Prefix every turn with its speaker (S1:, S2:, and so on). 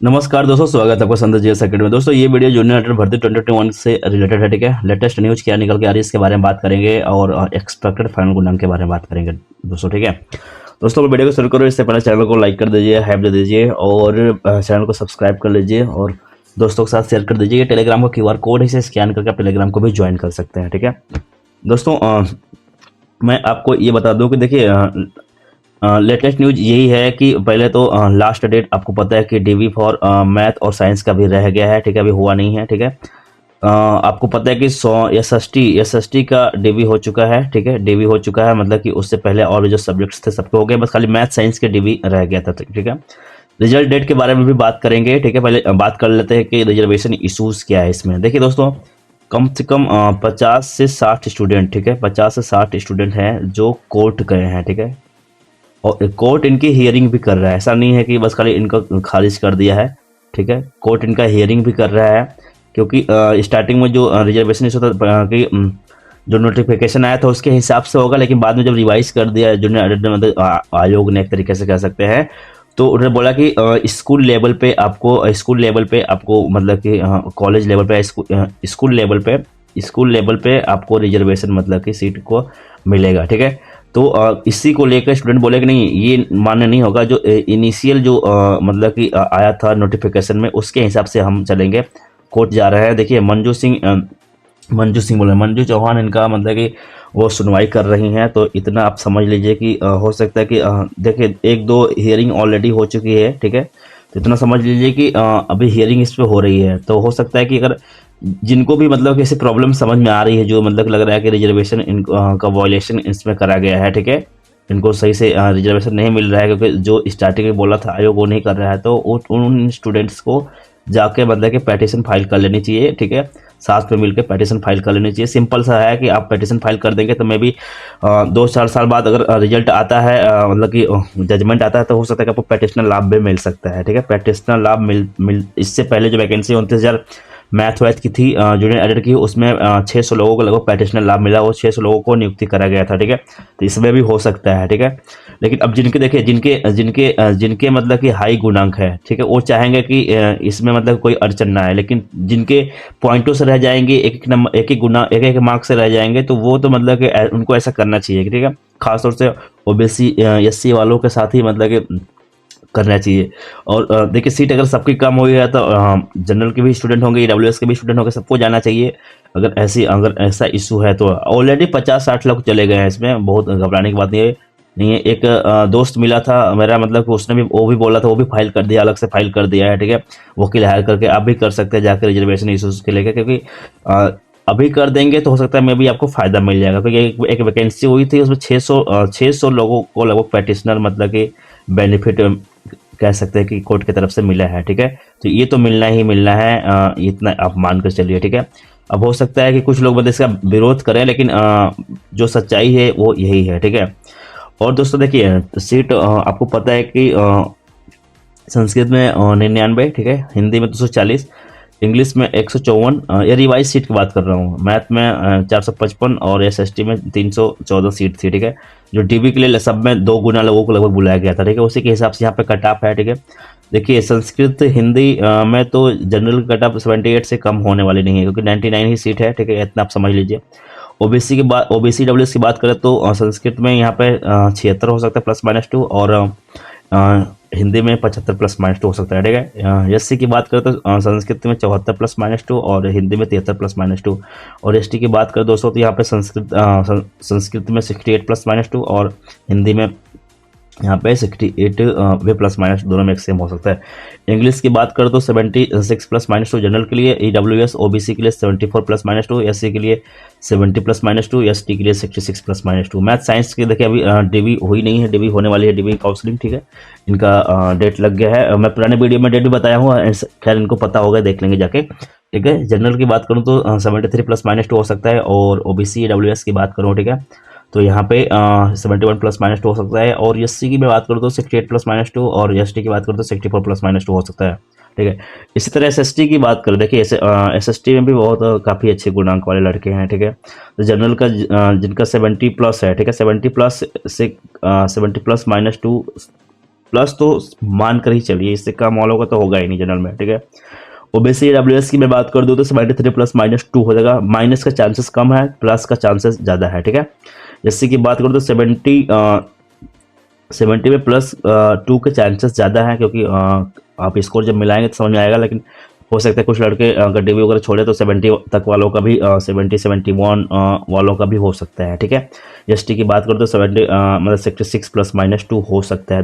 S1: नमस्कार दोस्तों, स्वागत है आपका संदेश जी सेकंड में। दोस्तों ये वीडियो जूनियर अटेंडेंट भर्ती 2021 से रिलेटेड है। ठीक है, लेटेस्ट न्यूज क्या निकल के आ रही है इसके बारे में बात करेंगे और एक्सपेक्टेड फाइनल गुणांक के बारे में बात करेंगे दोस्तों। ठीक है दोस्तों, वीडियो को शुरू करो इससे पहले चैनल को लाइक कर दीजिए, हाइप दे दीजिए और चैनल को सब्सक्राइब कर लीजिए और दोस्तों के साथ शेयर कर दीजिए। टेलीग्राम का QR कोड है, इसे स्कैन करके आप टेलीग्राम को भी ज्वाइन कर सकते हैं। ठीक है दोस्तों, मैं आपको ये बता दूं कि देखिए लेटेस्ट न्यूज यही है कि पहले तो लास्ट डेट आपको पता है कि DV फॉर मैथ और साइंस का भी रह गया है। ठीक है, अभी हुआ नहीं है। ठीक है, आपको पता है कि SST का DV हो चुका है। ठीक है, DV हो चुका है, मतलब कि उससे पहले और भी जो सब्जेक्ट्स थे सबके हो गए, बस खाली मैथ साइंस के DV रह गया था। ठीक है, रिजल्ट डेट के बारे में भी बात करेंगे। ठीक है, पहले बात कर लेते हैं कि रिजर्वेशन इशूज़ क्या है इसमें। देखिए दोस्तों, कम से कम 50 से 60 स्टूडेंट, ठीक है, 50 से 60 स्टूडेंट हैं जो कोर्ट गए हैं। ठीक है, और कोर्ट इनकी हियरिंग भी कर रहा है, ऐसा नहीं है कि बस खाली इनको खारिज कर दिया है। ठीक है, कोर्ट इनका हियरिंग भी कर रहा है, क्योंकि स्टार्टिंग में जो रिजर्वेशन इशू था कि जो नोटिफिकेशन आया था उसके हिसाब से होगा, लेकिन बाद में जब रिवाइज कर दिया जूनियर मतलब आयोग ने, एक तरीके से कह सकते हैं, तो उन्होंने बोला कि स्कूल लेवल पे आपको मतलब कि कॉलेज लेवल पे स्कूल लेवल पे आपको रिजर्वेशन मतलब कि सीट को मिलेगा। ठीक है, तो इसी को लेकर स्टूडेंट बोले कि नहीं, ये मान्य नहीं होगा। जो इनिशियल जो मतलब कि आया था नोटिफिकेशन में, उसके हिसाब से हम चलेंगे। कोर्ट जा रहा है। देखिए मंजू चौहान इनका मतलब कि वो सुनवाई कर रही हैं, तो इतना आप समझ लीजिए कि हो सकता है कि देखिए 1-2 हियरिंग ऑलरेडी हो चुकी है। ठीक है, तो इतना समझ लीजिए कि अभी हियरिंग इस पे हो रही है, तो हो सकता है कि अगर जिनको भी मतलब कि ऐसी प्रॉब्लम समझ में आ रही है, जो मतलब लग रहा है कि रिजर्वेशन का वॉयलेशन इसमें करा गया है, ठीक है, इनको सही से रिजर्वेशन नहीं मिल रहा है, क्योंकि जो स्टार्टिंग में बोला था आयोग वो नहीं कर रहा है, तो उन स्टूडेंट्स को जाके मतलब कि पेटिशन फाइल कर लेनी चाहिए। ठीक है, साथ में मिलकर पेटिशन फाइल कर लेनी चाहिए। सिंपल सा है कि आप पेटिशन फाइल कर देंगे तो मे भी 2-4 साल बाद अगर रिजल्ट आता है, मतलब कि जजमेंट आता है, तो हो सकता है कि आपको पेटिशनल लाभ भी मिल सकता है। ठीक है, पेटिशनल लाभ मिल इससे पहले जो वैकेंसी 29,000 मैथ वैथ की थी जूनियर एडिट की, उसमें 600 लोगों को लगभग पेटिशनल लाभ मिला, वो 600 लोगों को नियुक्ति करा गया था। ठीक है, तो इसमें भी हो सकता है। ठीक है, लेकिन अब जिनके देखिए जिनके मतलब कि हाई गुणांक है, ठीक है, वो चाहेंगे कि इसमें मतलब कोई अड़चन ना आए, लेकिन जिनके पॉइंटों से रह जाएंगे, एक एक मार्क्स से रह जाएंगे, तो वो तो मतलब कि उनको ऐसा करना चाहिए। ठीक है, खासतौर से OBC SC वालों के साथ ही मतलब कि करना चाहिए। और देखिए, सीट अगर सबकी कम हुई है तो जनरल के भी स्टूडेंट होंगे, EWS के भी स्टूडेंट होंगे, सबको जाना चाहिए। अगर ऐसा इशू है तो ऑलरेडी 50-60 लोग चले गए हैं, इसमें बहुत घबराने की बात नहीं है। एक दोस्त मिला था मेरा, मतलब कि उसने भी वो भी बोला था, वो भी फाइल कर दिया, अलग से फाइल कर दिया है। ठीक है, वकील हायर करके आप भी कर सकते हैं जाकर रिजर्वेशन इशूज के लेकर, क्योंकि अभी कर देंगे तो हो सकता है मे भी आपको फायदा मिल जाएगा, क्योंकि एक वैकेंसी हुई थी, उसमें 600 लोगों को लगभग पैटिशनर मतलब कि बेनिफिट कह सकते हैं कि कोर्ट की तरफ से मिला है। ठीक है, तो ये तो मिलना ही मिलना है, इतना आप मान कर चलिए। ठीक है, अब हो सकता है कि कुछ लोग मतलब इसका विरोध करें, लेकिन जो सच्चाई है वो यही है। ठीक है, और दोस्तों देखिए, सीट आपको पता है कि संस्कृत में 99, ठीक है, हिंदी में 240, इंग्लिश में 154, ये रिवाइज सीट की बात कर रहा हूँ। मैथ में 455 और SST में 314 सीट थी। ठीक है, जो DB के लिए सब में 2 गुना लोगों को लगभग बुलाया गया था। ठीक है, उसी के हिसाब से यहाँ पे कट ऑफ है। ठीक है, देखिए संस्कृत हिंदी में तो जनरल कट ऑफ 78 से कम होने वाली नहीं है, क्योंकि 99 ही सीट है। ठीक है, इतना आप समझ लीजिए। OBC WS की बात करें तो संस्कृत में यहाँ पे 76 हो सकता है +-2, और हिंदी में 75 +-2 हो सकता है। ठीक है, SC की बात करें तो संस्कृत में 74 +-2 और हिंदी में 73 +-2, और ST की बात करें दोस्तों तो यहाँ पे संस्कृत में 68 +-2 और हिंदी में यहाँ पे 68 वे +- दोनों में एक सेम हो सकता है। इंग्लिश की बात करें तो 76 +-2 जनरल के लिए, EWS OBC के लिए 74 +-2, SC के लिए 70 +-2, ST के लिए 66 +-2। मैथ साइंस की देखिए अभी DV हुई नहीं है, DV होने वाली है, DV काउंसलिंग। ठीक है, इनका डेट लग गया है, मैं पुराने वीडियो में डेट भी बताया हूँ, खैर इनको पता होगा, देख लेंगे जाके। ठीक है, जनरल की बात करूँ तो 73 +-2 हो सकता है, और OBC EWS की बात करूँ, ठीक है, तो यहाँ पे 71 +-2 हो सकता है, और SC की मैं बात करूँ तो 68 +-2, और ST की बात करूँ तो 64 +-2 हो सकता है। ठीक है, इसी तरह SST की बात करें, देखिए SST में भी बहुत काफ़ी अच्छे गुणांक वाले लड़के हैं। ठीक है, तो जनरल का जिनका 70+ है, ठीक है, 70+ से 70 +-2 प्लस तो मान कर ही चलिए, इससे कम वालों का तो होगा ही नहीं जनरल में, ठीक है। ओबीसी AWS की मैं बात कर दूँ तो 73 प्लस -2 हो जाएगा, माइनस का चांसेस कम है, प्लस का चांसेस ज़्यादा है, ठीक है। जैसे कि बात करूँ तो 70 में +2 के चांसेस ज़्यादा हैं, क्योंकि आप स्कोर जब मिलाएंगे तो समझ में आएगा, लेकिन हो सकता है कुछ लड़के अगर डिवी वगैरह छोड़े तो 70 तक वालों का भी 71 वालों का भी हो सकता है, ठीक है। एसटी की बात करूँ तो 70 मतलब 66 प्लस -2 हो सकता है।